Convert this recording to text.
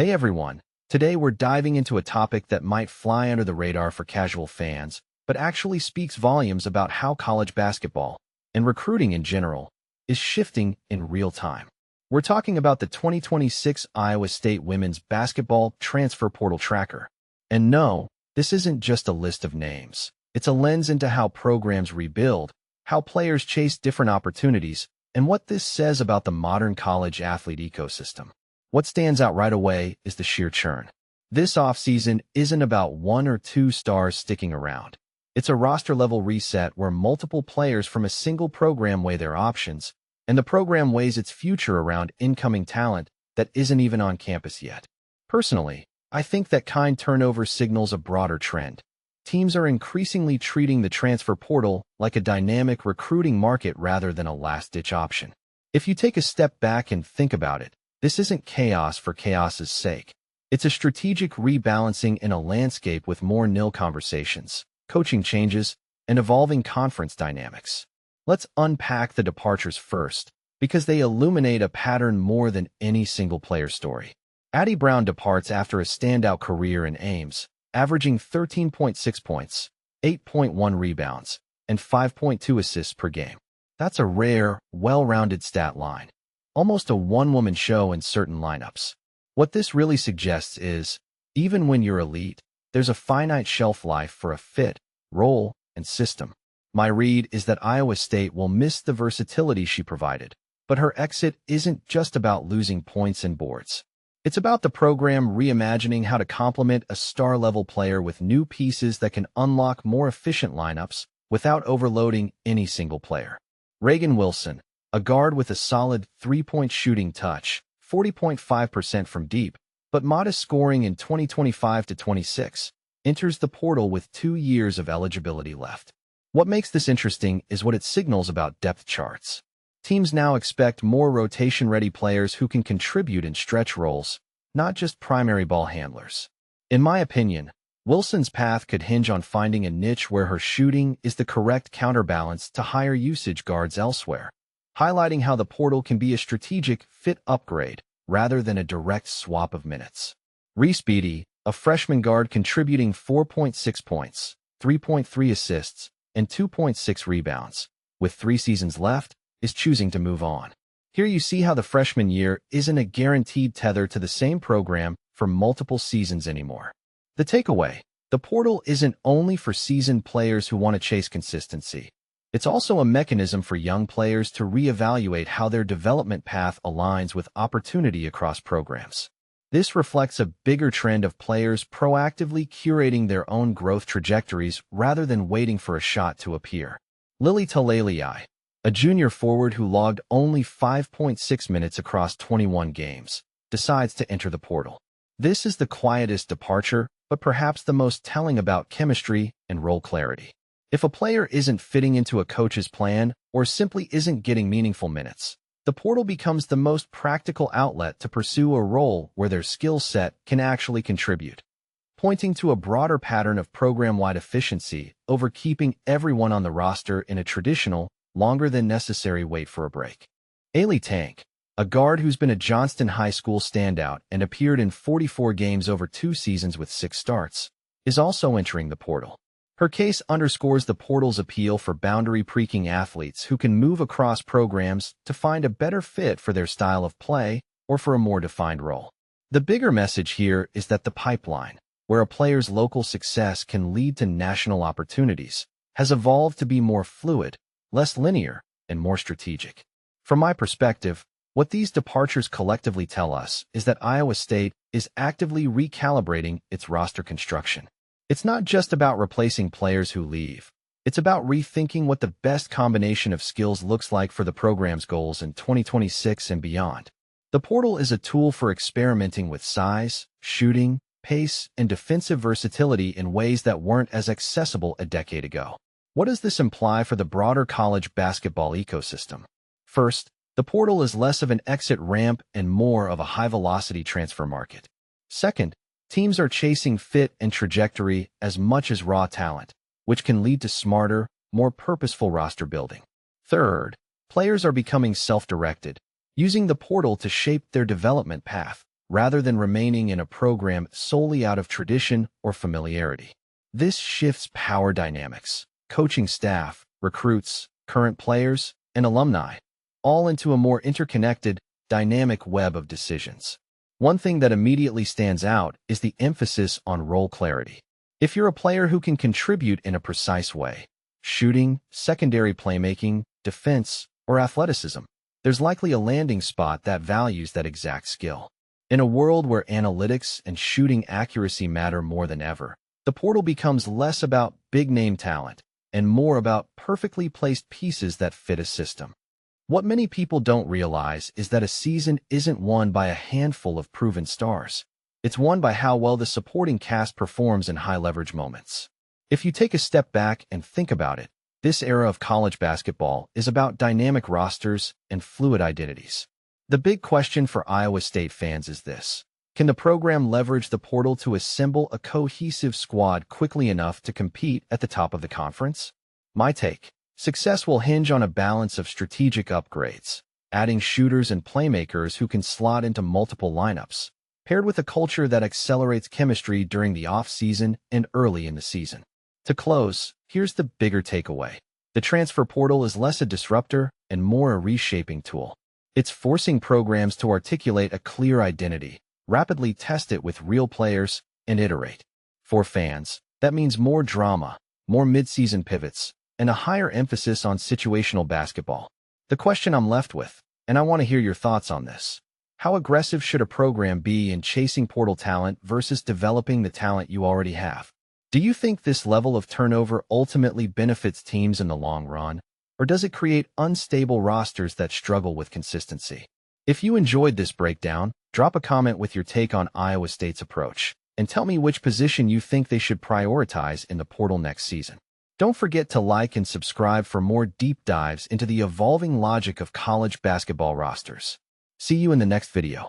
Hey everyone, today we're diving into a topic that might fly under the radar for casual fans, but actually speaks volumes about how college basketball, and recruiting in general, is shifting in real time. We're talking about the 2026 Iowa State Women's Basketball Transfer Portal Tracker. And no, this isn't just a list of names. It's a lens into how programs rebuild, how players chase different opportunities, and what this says about the modern college athlete ecosystem. What stands out right away is the sheer churn. This offseason isn't about one or two stars sticking around. It's a roster-level reset where multiple players from a single program weigh their options, and the program weighs its future around incoming talent that isn't even on campus yet. Personally, I think that kind turnover signals a broader trend. Teams are increasingly treating the transfer portal like a dynamic recruiting market rather than a last-ditch option. If you take a step back and think about it, this isn't chaos for chaos's sake. It's a strategic rebalancing in a landscape with more nil conversations, coaching changes, and evolving conference dynamics. Let's unpack the departures first, because they illuminate a pattern more than any single player story. Addy departs after a standout career in Ames, averaging 13.6 points, 8.1 rebounds, and 5.2 assists per game. That's a rare, well-rounded stat line. Almost a one-woman show in certain lineups. What this really suggests is, even when you're elite, there's a finite shelf life for a fit, role, and system. My read is that Iowa State will miss the versatility she provided, but her exit isn't just about losing points and boards. It's about the program reimagining how to complement a star-level player with new pieces that can unlock more efficient lineups without overloading any single player. Reagan, a guard with a solid three-point shooting touch, 40.5% from deep, but modest scoring in 2025-26, enters the portal with 2 years of eligibility left. What makes this interesting is what it signals about depth charts. Teams now expect more rotation-ready players who can contribute in stretch roles, not just primary ball handlers. In my opinion, Wilson's path could hinge on finding a niche where her shooting is the correct counterbalance to higher usage guards elsewhere, highlighting how the portal can be a strategic fit upgrade rather than a direct swap of minutes. Addy, a freshman guard contributing 4.6 points, 3.3 assists, and 2.6 rebounds, with 3 seasons left, is choosing to move on. Here you see how the freshman year isn't a guaranteed tether to the same program for multiple seasons anymore. The takeaway: the portal isn't only for seasoned players who want to chase consistency. It's also a mechanism for young players to reevaluate how their development path aligns with opportunity across programs. This reflects a bigger trend of players proactively curating their own growth trajectories rather than waiting for a shot to appear. Addy, a junior forward who logged only 5.6 minutes across 21 games, decides to enter the portal. This is the quietest departure, but perhaps the most telling about chemistry and role clarity. If a player isn't fitting into a coach's plan or simply isn't getting meaningful minutes, the portal becomes the most practical outlet to pursue a role where their skill set can actually contribute, pointing to a broader pattern of program-wide efficiency over keeping everyone on the roster in a traditional, longer-than-necessary wait for a break. Addy, a guard who's been a Johnston High School standout and appeared in 44 games over 2 seasons with 6 starts, is also entering the portal. Her case underscores the portal's appeal for boundary-breaking athletes who can move across programs to find a better fit for their style of play or for a more defined role. The bigger message here is that the pipeline, where a player's local success can lead to national opportunities, has evolved to be more fluid, less linear, and more strategic. From my perspective, what these departures collectively tell us is that Iowa State is actively recalibrating its roster construction. It's not just about replacing players who leave. It's about rethinking what the best combination of skills looks like for the program's goals in 2026 and beyond. The portal is a tool for experimenting with size, shooting, pace, and defensive versatility in ways that weren't as accessible a decade ago. What does this imply for the broader college basketball ecosystem? First, the portal is less of an exit ramp and more of a high-velocity transfer market. Second, teams are chasing fit and trajectory as much as raw talent, which can lead to smarter, more purposeful roster building. Third, players are becoming self-directed, using the portal to shape their development path rather than remaining in a program solely out of tradition or familiarity. This shifts power dynamics, coaching staff, recruits, current players, and alumni, all into a more interconnected, dynamic web of decisions. One thing that immediately stands out is the emphasis on role clarity. If you're a player who can contribute in a precise way, shooting, secondary playmaking, defense, or athleticism, there's likely a landing spot that values that exact skill. In a world where analytics and shooting accuracy matter more than ever, the portal becomes less about big-name talent and more about perfectly placed pieces that fit a system. What many people don't realize is that a season isn't won by a handful of proven stars. It's won by how well the supporting cast performs in high-leverage moments. If you take a step back and think about it, this era of college basketball is about dynamic rosters and fluid identities. The big question for Iowa State fans is this: can the program leverage the portal to assemble a cohesive squad quickly enough to compete at the top of the conference? My take: success will hinge on a balance of strategic upgrades, adding shooters and playmakers who can slot into multiple lineups, paired with a culture that accelerates chemistry during the off-season and early in the season. To close, here's the bigger takeaway. The transfer portal is less a disruptor and more a reshaping tool. It's forcing programs to articulate a clear identity, rapidly test it with real players, and iterate. For fans, that means more drama, more mid-season pivots, and a higher emphasis on situational basketball. The question I'm left with, and I want to hear your thoughts on this: how aggressive should a program be in chasing portal talent versus developing the talent you already have? Do you think this level of turnover ultimately benefits teams in the long run, or does it create unstable rosters that struggle with consistency? If you enjoyed this breakdown, drop a comment with your take on Iowa State's approach, and tell me which position you think they should prioritize in the portal next season. Don't forget to like and subscribe for more deep dives into the evolving logic of college basketball rosters. See you in the next video.